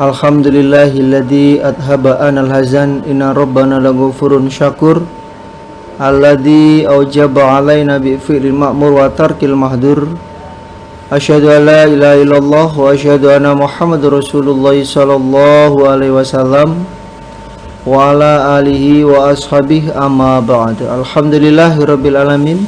Alhamdulillahilladzi adhaba anal hazan inna rabbana laghafurun syakur alladzi aujaba alaina bi fi'lil ma'mur wa tarkil mahdur. Asyhadu an la ilaha illallah wa asyhadu anna Muhammadar Rasulullah sallallahu alaihi wasallam wa ala alihi wa ashabihi amma ba'd. Alhamdulillahirabbil alamin.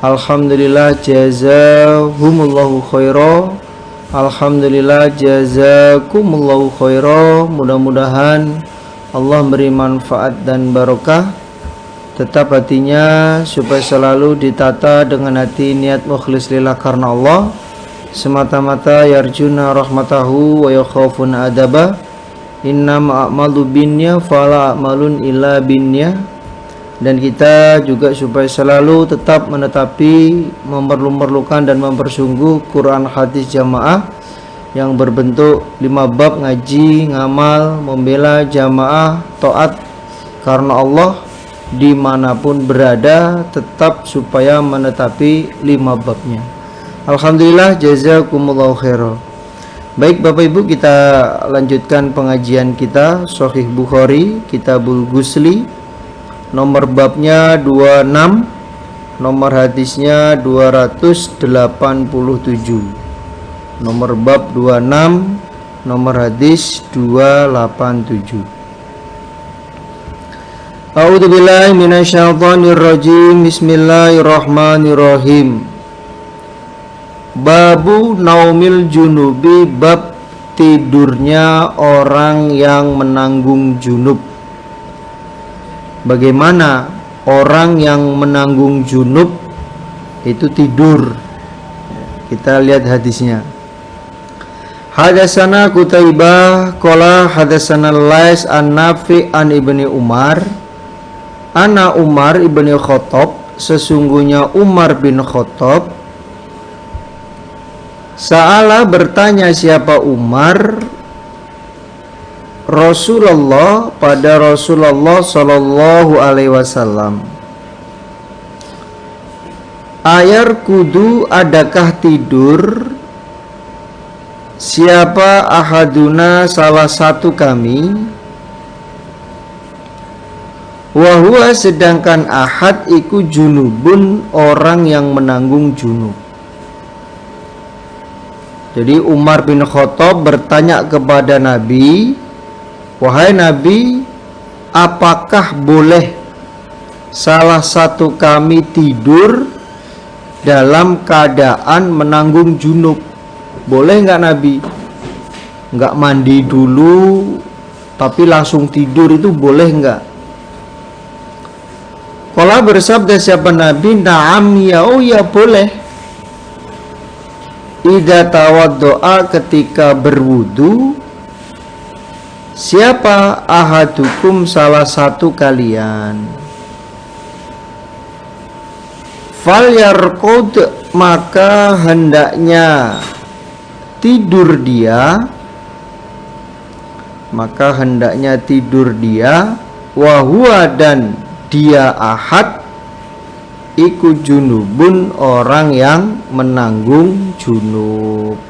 Alhamdulillah jazahumullahu khairan. Alhamdulillah jazakumullahu khairan. Mudah-mudahan Allah beri manfaat dan barokah tetap hatinya supaya selalu ditata dengan hati niat mukhlis lillah karena Allah semata-mata yarjuna rahmatahu wa yakhafuna adaba. Innama a'malu binniyah fala a'malun illa binniyah. Dan kita juga supaya selalu tetap menetapi, memerlukan dan mempersungguh Quran hadis jamaah yang berbentuk 5 bab ngaji, ngamal, membela jamaah, taat karena Allah dimanapun berada, tetap supaya menetapi 5 babnya. Alhamdulillah jazakumullahu khairan. Baik Bapak Ibu, kita lanjutkan pengajian kita Sahih Bukhari, Kitabul Ghusli. Nomor babnya 26, nomor hadisnya 287. Nomor bab 26, nomor hadis 287. A'udzubillahi minasyaitonirrajim. Bismillahirrahmanirrahim. Babu naumil junubi, bab tidurnya orang yang menanggung junub. Bagaimana orang yang menanggung junub itu tidur? Kita lihat hadisnya. Hadatsana Qutaibah qala hadatsana Lais an Nafi an Ibni Umar. Ana Umar ibni Khattab, sesungguhnya Umar bin Khattab. Sa'ala, bertanya siapa Umar? Rasulullah, pada Rasulullah sallallahu alaihi wasallam. Ayar kudu, adakah tidur? Siapa ahaduna, salah satu kami? Wahua, sedangkan ahad iku junubun, orang yang menanggung junub. Jadi Umar bin Khattab bertanya kepada Nabi, wahai Nabi, apakah boleh salah satu kami tidur dalam keadaan menanggung junub? Boleh nggak Nabi? Nggak mandi dulu tapi langsung tidur, itu boleh nggak? Qala, bersabda siapa Nabi, na'am, ya, oh ya boleh. Idza tawaddoa, ketika berwudu. Siapa ahadukum, salah satu kalian. Falyarqud, maka hendaknya tidur dia. Maka hendaknya tidur dia. Wahua, dan dia ahad iku junubun, orang yang menanggung junub.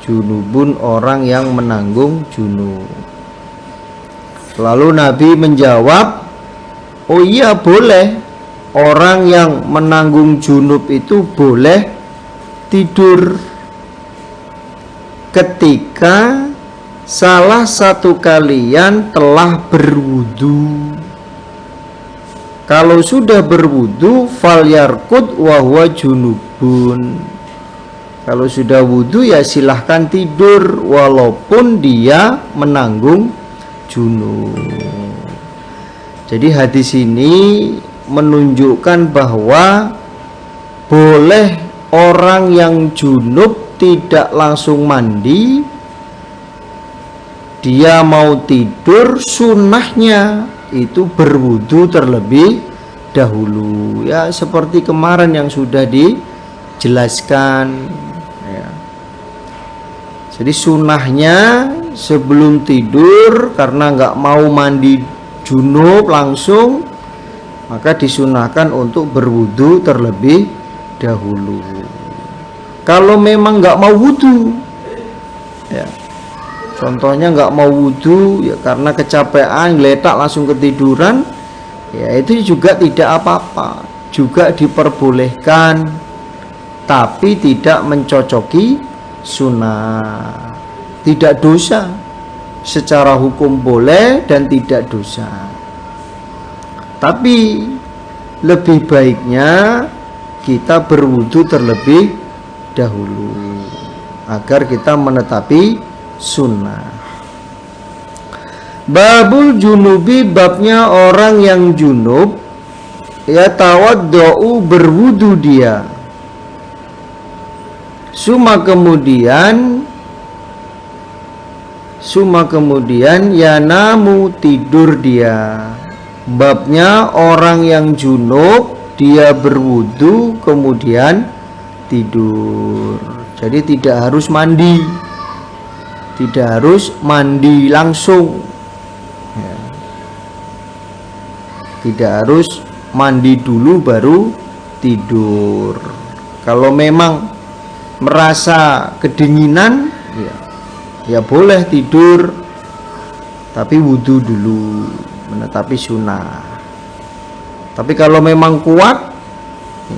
Junubun, orang yang menanggung junub. Lalu Nabi menjawab, oh iya boleh, orang yang menanggung junub itu boleh tidur ketika salah satu kalian telah berwudu. Kalau sudah berwudu, falyarqud wa huwa junubun. Kalau sudah wudu ya silahkan tidur walaupun dia menanggung junub. Jadi hadis ini menunjukkan bahwa boleh orang yang junub tidak langsung mandi. Dia mau tidur, sunnahnya itu berwudu terlebih dahulu. Ya seperti kemarin yang sudah dijelaskan. Jadi sunnahnya sebelum tidur, karena nggak mau mandi junub langsung, maka disunahkan untuk berwudu terlebih dahulu. Kalau memang nggak mau wudu, ya, Contohnya nggak mau wudhu ya karena kecapean, geletak langsung ketiduran, ya itu juga tidak apa-apa, juga diperbolehkan, tapi tidak mencocoki sunnah. Tidak dosa, secara hukum boleh dan tidak dosa. Tapi lebih baiknya kita berwudu terlebih dahulu agar kita menetapi sunnah. Babul junubi, babnya orang yang junub, ya tawaddu'u, berwudu dia. Suma kemudian ya namu, tidur dia. Babnya orang yang junub, dia berwudu kemudian tidur. Jadi tidak harus mandi, tidak harus mandi langsung ya. Tidak harus mandi dulu baru tidur. Kalau memang merasa kedinginan ya boleh tidur, tapi wudhu dulu, menetapi sunnah. Tapi kalau memang kuat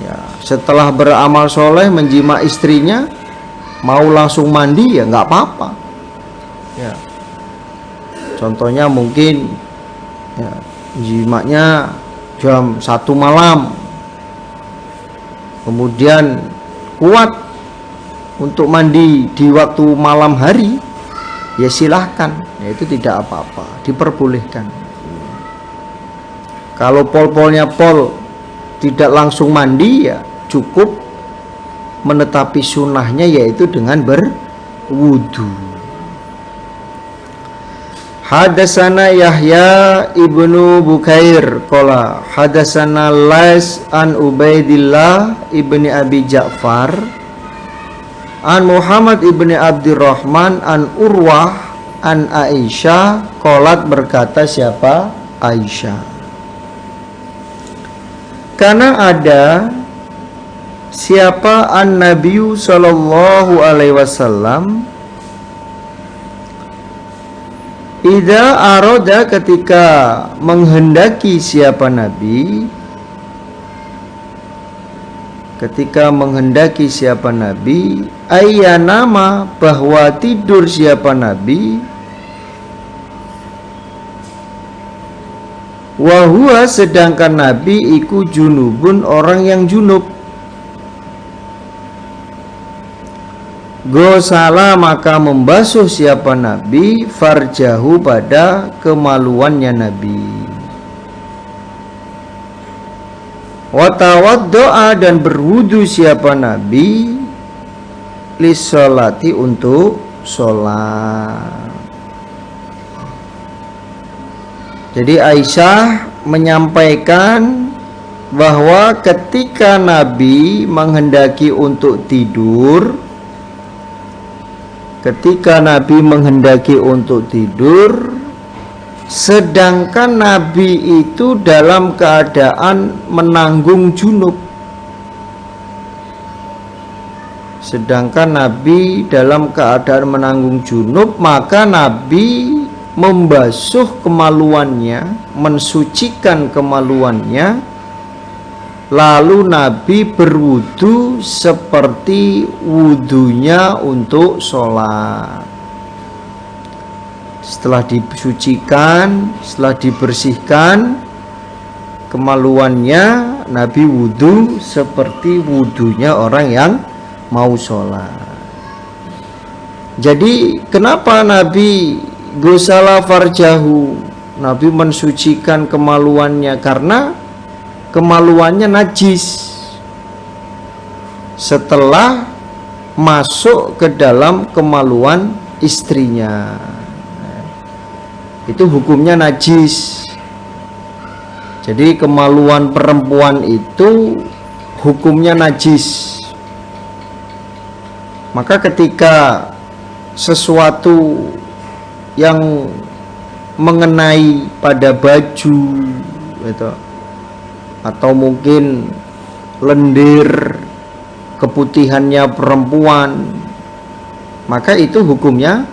ya, setelah beramal soleh menjima istrinya mau langsung mandi ya nggak apa-apa ya. Contohnya mungkin ya, jimaknya jam 1 malam, kemudian kuat untuk mandi di waktu malam hari, ya silahkan, ya itu tidak apa-apa, diperbolehkan. Kalau pol-polnya tidak langsung mandi, ya cukup menetapi sunnahnya, yaitu dengan berwudu. Hadasana Yahya ibnu Bukair qala hadasana Lais an Ubaidillah ibni Abi Ja'far an Muhammad ibni Abdurrahman an Urwah an Aisyah qalat, berkata siapa? Aisyah. Karena ada siapa an-Nabiyu sallallahu alaihi wasallam idza aroda, ketika menghendaki siapa Nabi, ayyanama, bahwa tidur siapa Nabi, wahua, sedangkan Nabi iku junubun, orang yang junub, gosala, maka membasuh siapa Nabi, farjahu, pada kemaluannya Nabi, watawaddoa, dan berwudu siapa Nabi, lissolati, untuk sholat. Jadi Aisyah menyampaikan bahwa ketika Nabi menghendaki untuk tidur, sedangkan Nabi itu dalam keadaan menanggung junub. Maka Nabi membasuh kemaluannya, mensucikan kemaluannya, lalu Nabi berwudu seperti wudunya untuk sholat. Setelah disucikan, setelah dibersihkan kemaluannya, Nabi wudu seperti wudunya orang yang mau sholat. Jadi kenapa Nabi gosala farjahu, Nabi mensucikan kemaluannya? Karena kemaluannya najis setelah masuk ke dalam kemaluan istrinya, itu hukumnya najis. Jadi kemaluan perempuan itu hukumnya najis. Maka ketika sesuatu yang mengenai pada baju itu, atau mungkin lendir keputihannya perempuan, maka itu hukumnya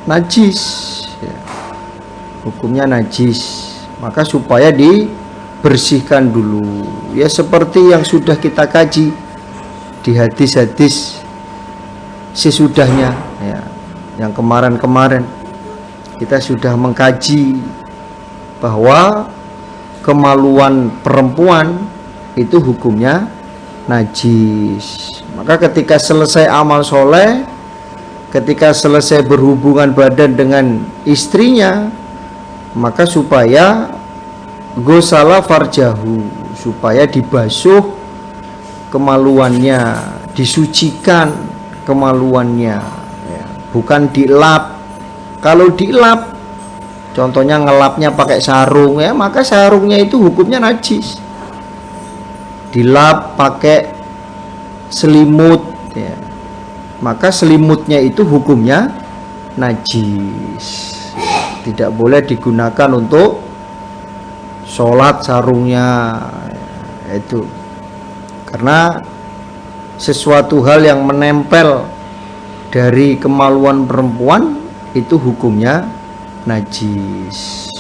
najis ya. Hukumnya najis, maka supaya dibersihkan dulu ya, seperti yang sudah kita kaji di hadis-hadis sesudahnya ya. Yang kemarin-kemarin kita sudah mengkaji bahwa kemaluan perempuan itu hukumnya najis. Maka ketika selesai amal soleh, ketika selesai berhubungan badan dengan istrinya, maka supaya gosala farjahu, supaya dibasuh kemaluannya, disucikan kemaluannya ya. Bukan dilap. Kalau dilap, contohnya ngelapnya pakai sarung ya, maka sarungnya itu hukumnya najis. Dilap pakai selimut ya, maka selimutnya itu hukumnya najis. Tidak boleh digunakan untuk sholat sarungnya itu, karena sesuatu hal yang menempel dari kemaluan perempuan itu hukumnya najis.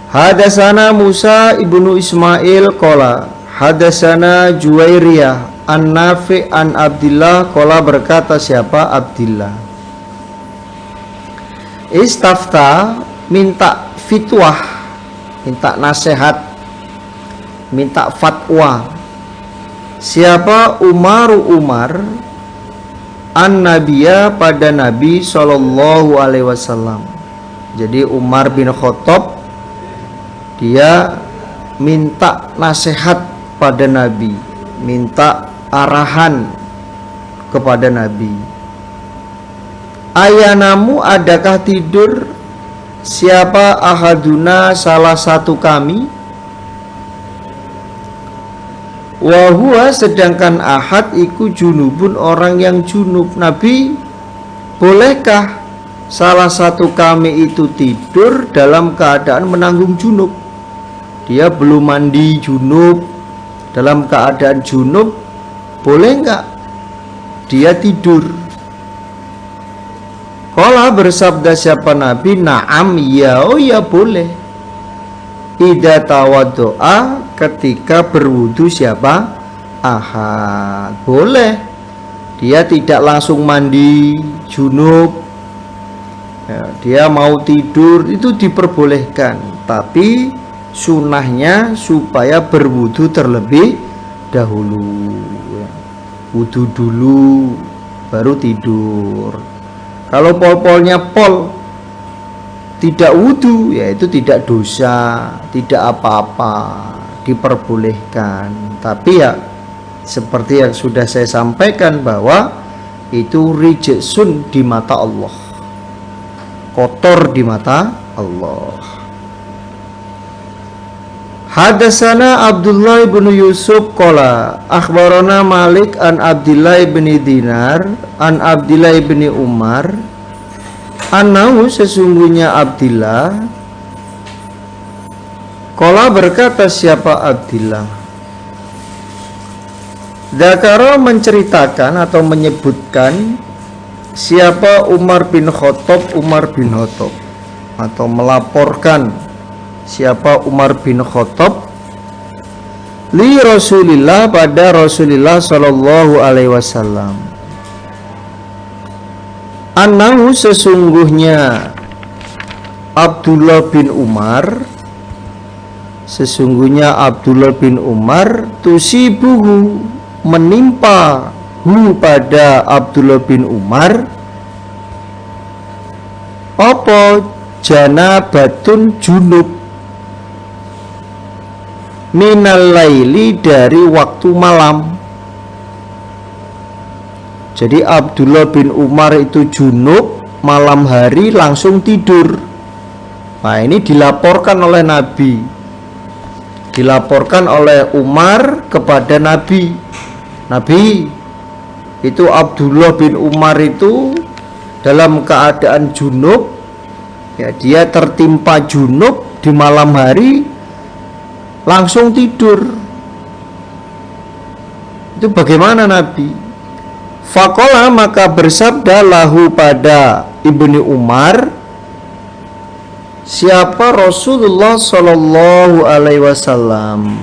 Hadasana Musa ibnu Ismail qala hadasana Juwairiyah an Nafi an Abdillah qala, berkata siapa? Abdillah. Istafta, minta fitwah, minta nasihat, minta fatwa. Siapa? Umar an Nabiya, pada Nabi Shallallahu Alaihi Wasallam. Jadi Umar bin Khattab dia minta nasihat pada Nabi, minta arahan kepada Nabi. Ayanamu, adakah tidur? Siapa? Ahaduna, salah satu kami. Wahua, sedangkan ahad iku junubun, orang yang junub. Nabi, bolehkah salah satu kami itu tidur dalam keadaan menanggung junub? Dia belum mandi junub, dalam keadaan junub, boleh enggak dia tidur? Qala, bersabda siapa Nabi? Naam, ya, oh ya boleh. Idza tawaddoa, ketika berwudu siapa? Ahad. Boleh. Dia tidak langsung mandi junub ya, dia mau tidur, itu diperbolehkan. Tapi sunahnya supaya berwudu terlebih dahulu ya. Wudu dulu baru tidur. Kalau pol-polnya tidak wudu, yaitu tidak dosa, tidak apa-apa, diperbolehkan. Tapi ya seperti yang sudah saya sampaikan bahwa itu rijsun di mata Allah, kotor di mata Allah. Hadasana Abdullah bin Yusuf qala akhbarana Malik an Abdillah bin Dinar an Abdillah bin Umar annahu, sesungguhnya Abdillah qala, berkata siapa Abdillah, dzakara, menceritakan atau menyebutkan siapa Umar bin Khattab, atau melaporkan siapa Umar bin Khattab li Rasulillah, pada Rasulullah Shallallahu Alaihi Wasallam. Annahu, sesungguhnya Abdullah bin Umar, tusibuhu, menimpa pada Abdullah bin Umar apa? Janabatun, junub, minal laili, dari waktu malam. Jadi Abdullah bin Umar itu junub malam hari langsung tidur. Nah, ini dilaporkan oleh Nabi, dilaporkan oleh Umar kepada Nabi. Nabi, itu Abdullah bin Umar itu dalam keadaan junub ya, dia tertimpa junub di malam hari langsung tidur. Itu bagaimana Nabi? Faqala, maka bersabda lahu pada Ibnu Umar, siapa Rasulullah Shallallahu Alaihi Wasallam,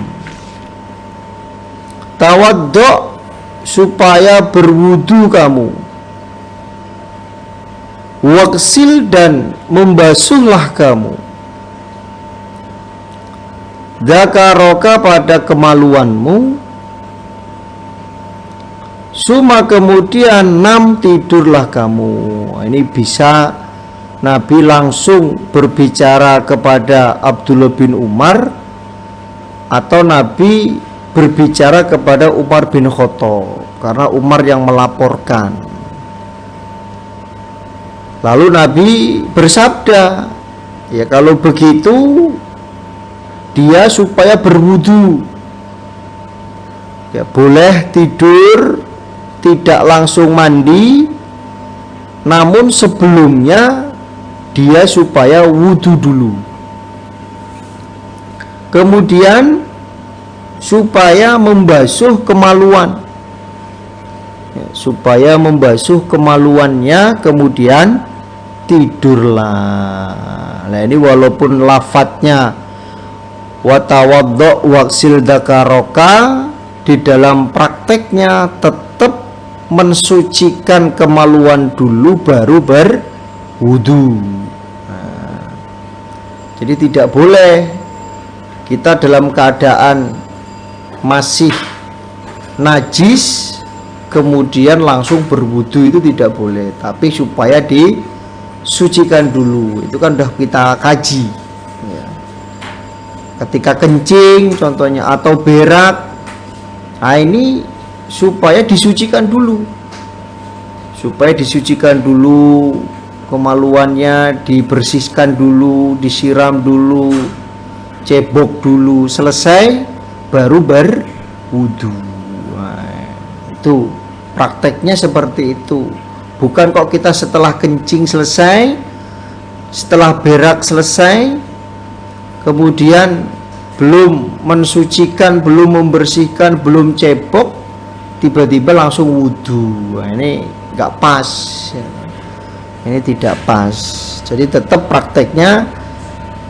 tawaddo, supaya berwudu kamu, waksil, dan membasuhlah kamu, dzakaroka, pada kemaluanmu, suma, kemudian nam, tidurlah kamu. Ini bisa Nabi langsung berbicara kepada Abdullah bin Umar, atau Nabi berbicara kepada Umar bin Khattab, karena Umar yang melaporkan. Lalu Nabi bersabda, ya kalau begitu dia supaya berwudu, ya boleh tidur, tidak langsung mandi, namun sebelumnya dia supaya wudu dulu, kemudian supaya membasuh kemaluan, ya, supaya membasuh kemaluannya, kemudian tidurlah. Nah ini walaupun lafadznya watawaddo waksil dzakaroka, di dalam prakteknya tetap mensucikan kemaluan dulu baru berwudu. Nah, jadi tidak boleh kita dalam keadaan masih najis kemudian langsung berwudu, itu tidak boleh, tapi supaya disucikan dulu. Itu kan sudah kita kaji ya. Ketika kencing contohnya atau berak, nah ini supaya disucikan dulu, kemaluannya dibersihkan dulu, disiram dulu, cebok dulu, selesai baru berwudu. Nah, itu prakteknya seperti itu. Bukan kok kita setelah kencing selesai, setelah berak selesai, kemudian belum mensucikan, belum membersihkan, belum cebok, tiba-tiba langsung wudu. Nah, ini nggak pas ya. Ini tidak pas. Jadi tetap prakteknya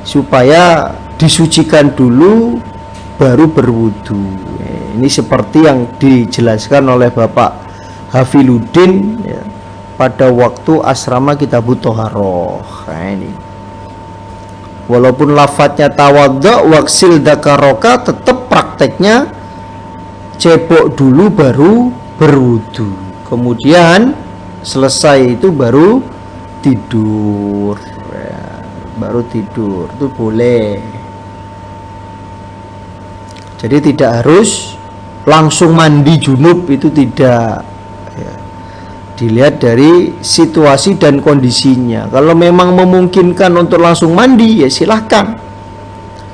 supaya disucikan dulu baru berwudu. Ini seperti yang dijelaskan oleh Bapak Hafiluddin ya, pada waktu asrama Kitabut Thaharah. Nah, ini walaupun lafadznya tawaddo waksil dzakaroka, tetap prakteknya cebok dulu baru berwudu, kemudian selesai itu baru tidur ya, baru tidur. Itu boleh. Jadi tidak harus langsung mandi junub, itu tidak ya. Dilihat dari situasi dan kondisinya. Kalau memang memungkinkan untuk langsung mandi, ya silahkan.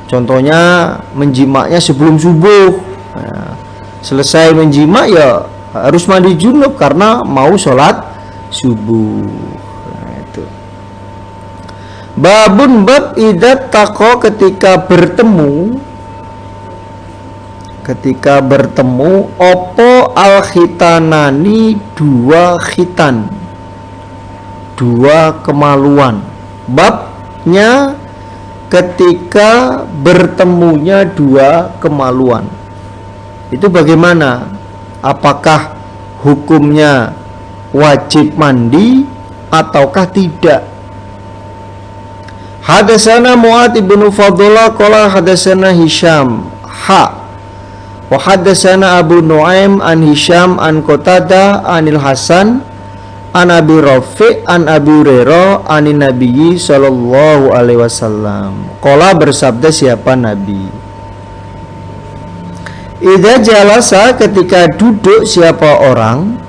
Contohnya menjimaknya sebelum subuh ya. Selesai menjimak ya harus mandi junub karena mau sholat subuh. Nah, itu. Babun, bab idat tako, ketika bertemu opo al khitanani, dua khitan, dua kemaluan. Babnya ketika bertemunya dua kemaluan itu bagaimana? Apakah hukumnya wajib mandi ataukah tidak? Hadatsana Mu'adz bin Fadlah qala hadatsana Hisham wa hadatsana Abu Nuaim an Hisham an Qatadah anil Hasan an Abi Rafi' an Abi Hurairah anin Nabi sallallahu alaihi wasallam. Qala, bersabda siapa Nabi, idza jalasa, ketika duduk siapa orang,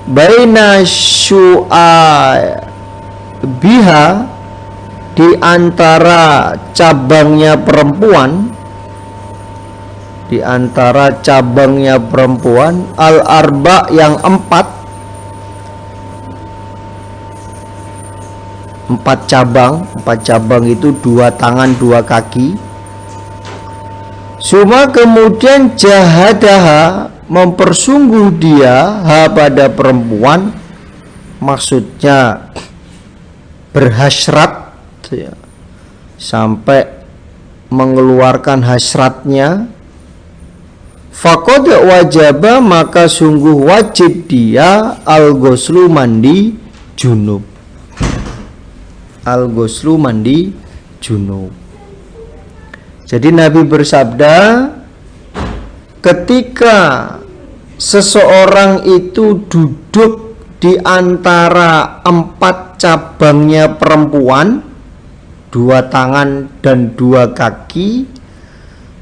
baina biha, di antara cabangnya perempuan, di antara cabangnya perempuan, al arba, yang empat cabang itu dua tangan dua kaki. Suma, kemudian jahadaha, mempersungguh dia pada perempuan, maksudnya berhasrat ya, sampai mengeluarkan hasratnya, faqad wajaba, maka sungguh wajib dia al-ghuslu, mandi junub. Al-ghuslu, mandi junub. Jadi Nabi bersabda, ketika seseorang itu duduk di antara 4 cabangnya perempuan, 2 tangan dan 2 kaki,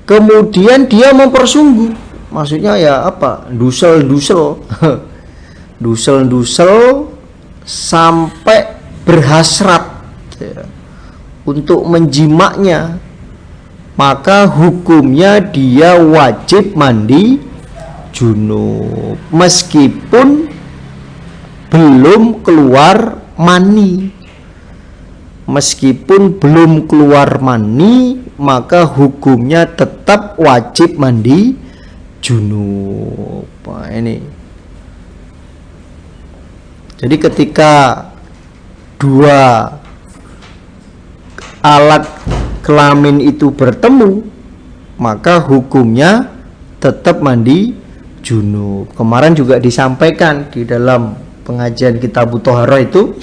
kemudian dia mempersungguh, maksudnya ya apa, dusel-dusel dusel-dusel sampai berhasrat ya, untuk menjimaknya, maka hukumnya dia wajib mandi junub meskipun belum keluar mani. Meskipun belum keluar mani, maka hukumnya tetap wajib mandi junub. Nah, ini. Jadi ketika 2 alat kelamin itu bertemu, maka hukumnya tetap mandi junub. Kemarin juga disampaikan di dalam pengajian Kitab Thaharah itu,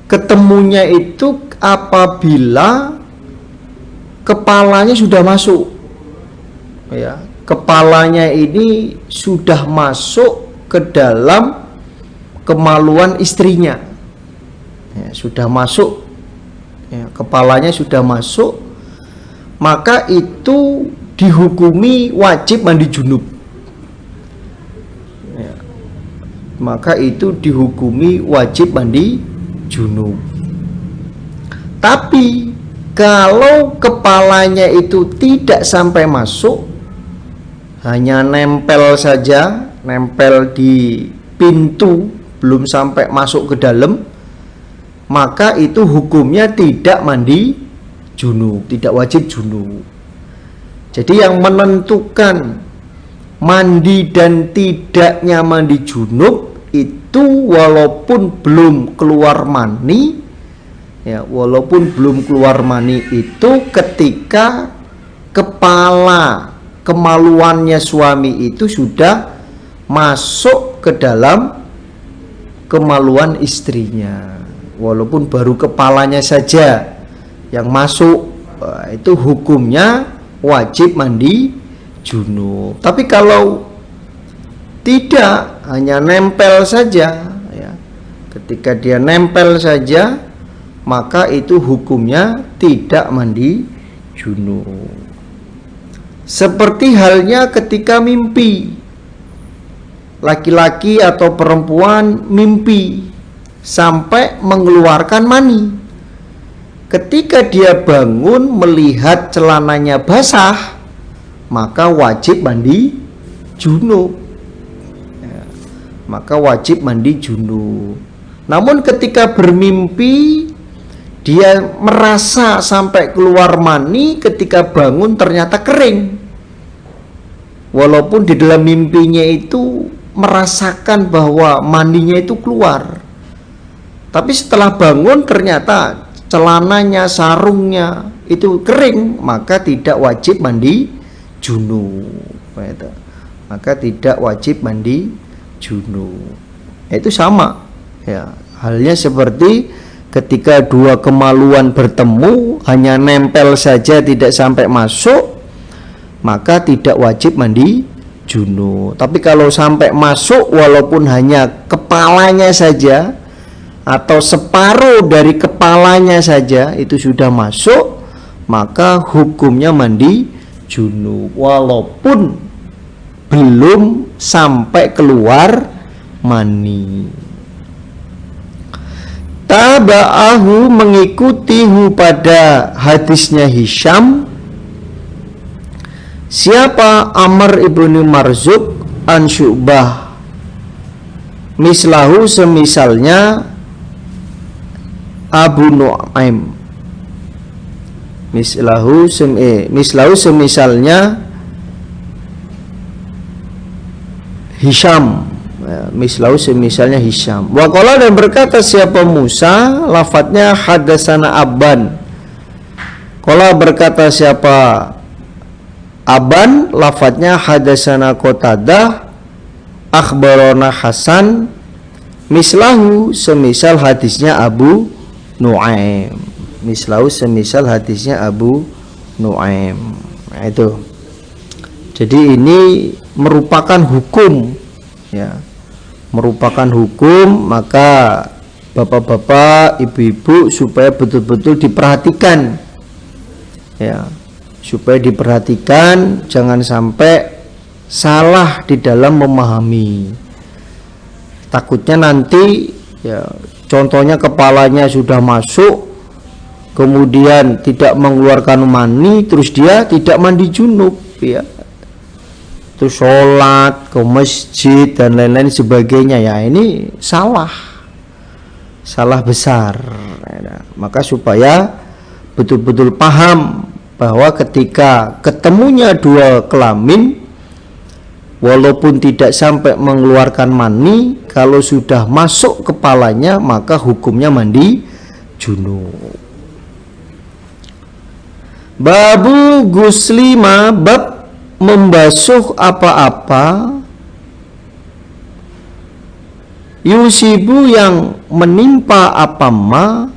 ketemunya itu apabila kepalanya sudah masuk ya, kepalanya ini sudah masuk ke dalam kemaluan istrinya ya, sudah masuk ya, kepalanya sudah masuk, maka itu dihukumi wajib mandi junub ya, maka itu dihukumi wajib mandi junub. Tapi kalau kepalanya itu tidak sampai masuk, hanya nempel saja, nempel di pintu, belum sampai masuk ke dalam, maka itu hukumnya tidak mandi junub, tidak wajib junub. Jadi yang menentukan mandi dan tidaknya mandi junub itu walaupun belum keluar mani ya, walaupun belum keluar mani itu ketika kepala kemaluannya suami itu sudah masuk ke dalam kemaluan istrinya, walaupun baru kepalanya saja yang masuk, itu hukumnya wajib mandi junub. Tapi kalau tidak, hanya nempel saja ya, ketika dia nempel saja, maka itu hukumnya tidak mandi junub. Seperti halnya ketika mimpi, laki-laki atau perempuan mimpi sampai mengeluarkan mani. Ketika dia bangun melihat celananya basah, maka wajib mandi junub ya, maka wajib mandi junub. Namun ketika bermimpi dia merasa sampai keluar mani, ketika bangun ternyata kering, walaupun di dalam mimpinya itu merasakan bahwa maninya itu keluar, tapi setelah bangun ternyata celananya, sarungnya itu kering, maka tidak wajib mandi junub. Maka tidak wajib mandi junub. Itu sama ya, halnya seperti ketika 2 kemaluan bertemu, hanya nempel saja tidak sampai masuk, maka tidak wajib mandi junub. Tapi kalau sampai masuk, walaupun hanya kepalanya saja atau separuh dari kepalanya saja itu sudah masuk, maka hukumnya mandi junub walaupun belum sampai keluar mani. Taba'ahu, mengikutihu pada hadisnya Hisham. Siapa? Amr ibnu Marzuk an Syu'bah, mislahu, semisalnya Abu Nu'aim, mislahu semisalnya Hisham, mislahu semisalnya Hisham. Wa qala, dan berkata siapa Musa, lafadznya hadatsana Abban. Qala berkata siapa Aban, lafadznya hadatsana Qatadah, akhbarona Hasan, mislahu semisal hadisnya Abu Nuaim. Mislahu semisal hadisnya Abu Nuaim. Nah, itu. Jadi ini merupakan hukum, ya. Merupakan hukum, maka bapak-bapak, ibu-ibu supaya betul-betul diperhatikan. Ya. Supaya diperhatikan, jangan sampai salah di dalam memahami. Takutnya nanti, ya, contohnya kepalanya sudah masuk, kemudian tidak mengeluarkan mani, terus dia tidak mandi junub, ya, terus sholat ke masjid dan lain-lain sebagainya, ya ini salah besar. Ya, maka supaya betul-betul paham bahwa ketika ketemunya dua kelamin, walaupun tidak sampai mengeluarkan mani, kalau sudah masuk kepalanya maka hukumnya mandi junub. Babu guslima, bab membasuh apa-apa yusibu yang menimpa apa-ma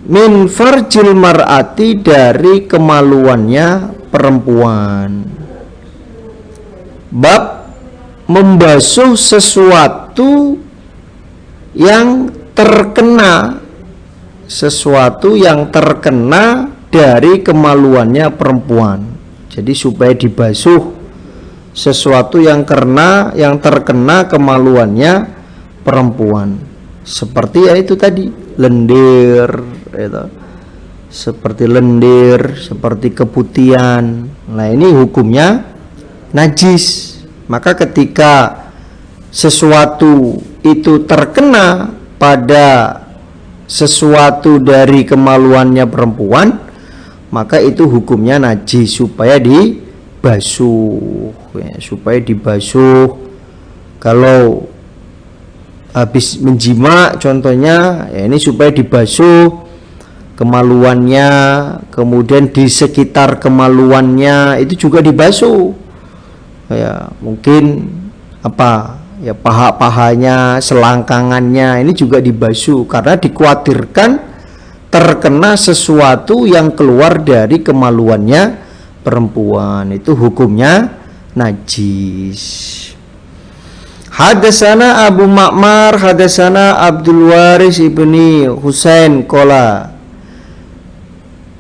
min farjil mar'ati, dari kemaluannya perempuan. Bab membasuh sesuatu yang terkena, dari kemaluannya perempuan. Jadi supaya dibasuh sesuatu yang terkena kemaluannya perempuan. Seperti ya itu tadi, lendir, itu. Seperti lendir, seperti keputihan. Nah, ini hukumnya najis. Maka ketika sesuatu itu terkena pada sesuatu dari kemaluannya perempuan, maka itu hukumnya najis, supaya dibasuh, ya, supaya dibasuh. Kalau habis menjima contohnya, ya ini supaya dibasuh kemaluannya, kemudian di sekitar kemaluannya itu juga dibasuh, ya mungkin ya paha-pahanya, selangkangannya ini juga dibasuh, karena dikhawatirkan terkena sesuatu yang keluar dari kemaluannya perempuan, itu hukumnya najis. Hadatsana Abu Ma'mar hadatsana Abdul Waris ibni Husain qala,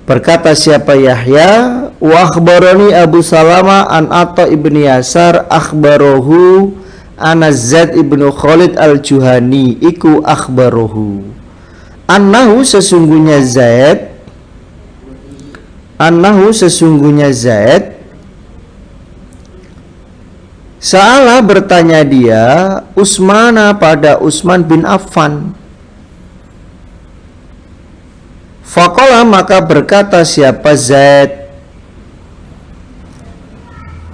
berkata siapa Yahya, wa akhbarani Abu Salama an Atta ibni Yasar akhbarahu ana Zaid ibnu Khalid al-Juhani iku akhbarahu annahu sesungguhnya Zaid Sa'ala bertanya dia Utsmana pada Utsman bin Affan. Faqala maka berkata siapa Zaid,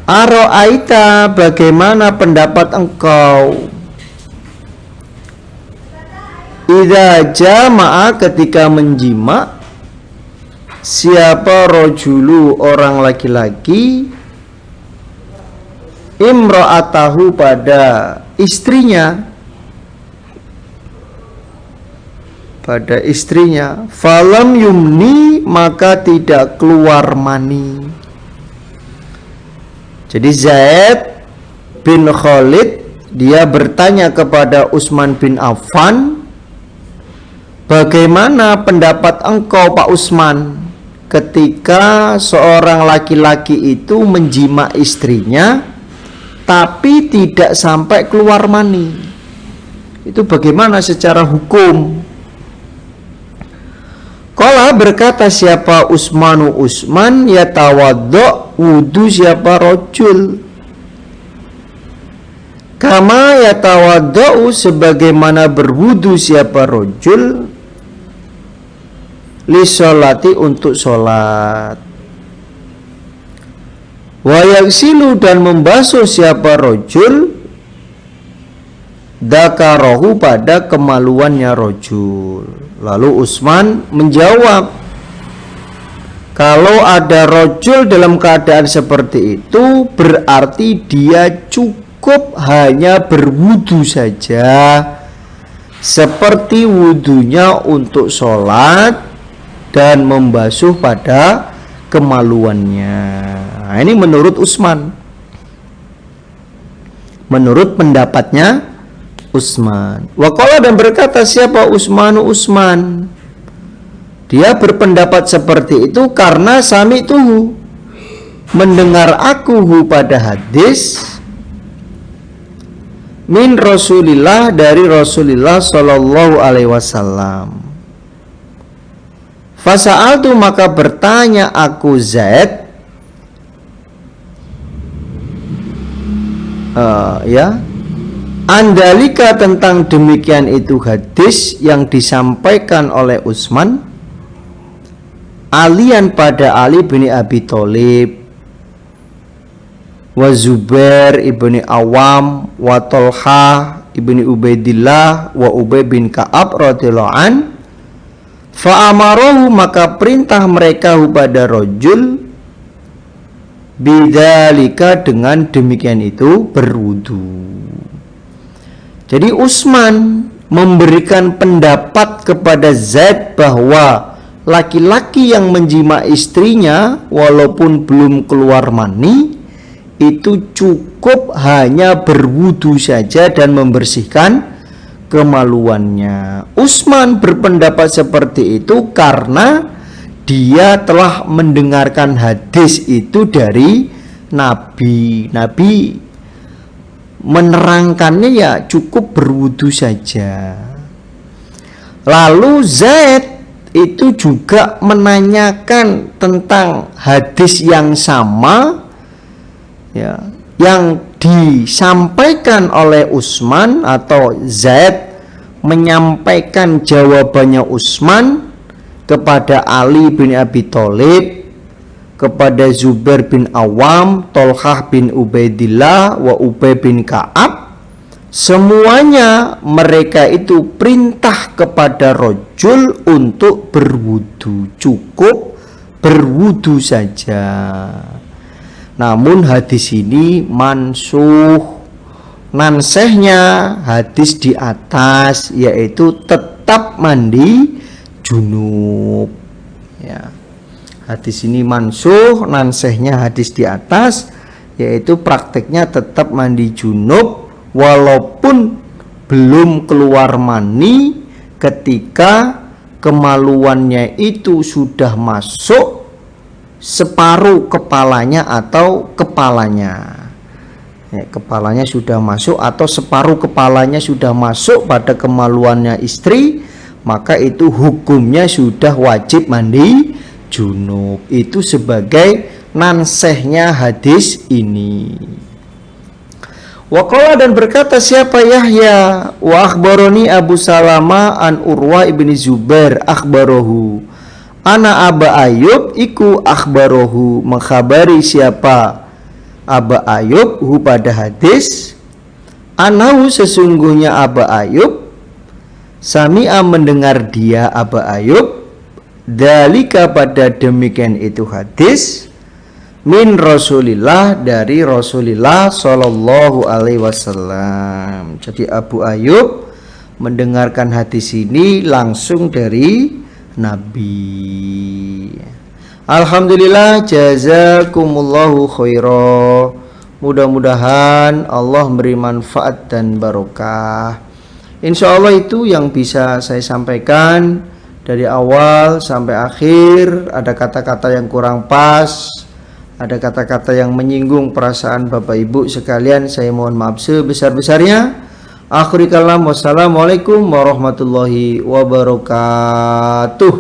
Aro'aita bagaimana pendapat engkau, idza jama'a ketika menjima, siapa rojulu orang laki-laki, imra'atahu pada istrinya, falam yumni maka tidak keluar mani. Jadi Zaid bin Khalid dia bertanya kepada Utsman bin Affan, bagaimana pendapat engkau Pak Utsman ketika seorang laki-laki itu menjima istrinya tapi tidak sampai keluar mani, itu bagaimana secara hukum? Qala berkata siapa Utsman yatawaddo, wudu siapa rojul, kama yatawaddo sebagaimana berwudu siapa rojul, li sholati untuk sholat. Wa yaghsilu dan membasuh siapa rojul dzakarahu pada kemaluannya rojul. Lalu Utsman menjawab, kalau ada rojul dalam keadaan seperti itu berarti dia cukup hanya berwudu saja, seperti wudunya untuk sholat dan membasuh pada kemaluannya. Nah, ini menurut Utsman, menurut pendapatnya Utsman. Waqala dan berkata siapa Utsman, dia berpendapat seperti itu karena sami'tuhu, mendengar aku pada hadis min Rasulillah, dari Rasulullah sallallahu alaihi wasallam. Fasa'altu, maka bertanya aku Zaid, andalika, tentang demikian itu hadis yang disampaikan oleh Utsman, alian pada Ali bin Abi Thalib, wa Zubair ibni Awam, wa Thalhah ibni Ubaidillah, wa Ubay bin Ka'ab radhiyallahu an. Fa amarohu, maka perintah mereka pada rojul bidzalika, dengan demikian itu berwudu. Jadi Utsman memberikan pendapat kepada Zaid bahwa laki-laki yang menjima istrinya walaupun belum keluar mani itu cukup hanya berwudu saja dan membersihkan kemaluannya. Utsman berpendapat seperti itu karena dia telah mendengarkan hadis itu dari Nabi. Nabi menerangkannya ya cukup berwudu saja. Lalu Zaid itu juga menanyakan tentang hadis yang sama, ya, yang disampaikan oleh Utsman, atau Zaid menyampaikan jawabannya Utsman kepada Ali bin Abi Thalib, kepada Zubair bin Awam, Thalhah bin Ubaidillah, wa Ubay bin Ka'ab. Semuanya mereka itu perintah kepada rojul untuk berwudu, cukup berwudu saja. Namun hadis ini mansuh, nansehnya hadis di atas, yaitu tetap mandi junub. Ya. Hadis ini mansuh, nansehnya hadis di atas, yaitu prakteknya tetap mandi junub walaupun belum keluar mani ketika kemaluannya itu sudah masuk separuh kepalanya atau kepalanya. Ya, kepalanya sudah masuk atau separuh kepalanya sudah masuk pada kemaluannya istri, maka itu hukumnya sudah wajib mandi junub. Itu sebagai nansehnya hadis ini. Waqala dan berkata siapa Yahya, wa akhbaroni Abu Salama an Urwa ibni Zubair akhbarohu ana Aba Ayyub iku akhbarohu, mengkhabari siapa Aba Ayyub hu pada hadis, anahu sesungguhnya Aba Ayyub, sami'a mendengar dia Aba Ayyub, dalika pada demikian itu hadis, min Rasulillah dari Rasulillah sallallahu alaihi wasallam. Jadi Abu Ayyub mendengarkan hadis ini langsung dari Nabi. Alhamdulillah, jazakumullahu khaira. Mudah-mudahan Allah beri manfaat dan barokah. Insya Allah itu yang bisa saya sampaikan dari awal sampai akhir. Ada kata-kata yang kurang pas, ada kata-kata yang menyinggung perasaan Bapak Ibu sekalian, saya mohon maaf sebesar-besarnya. Akhirul kalam, wassalamualaikum warahmatullahi wabarakatuh.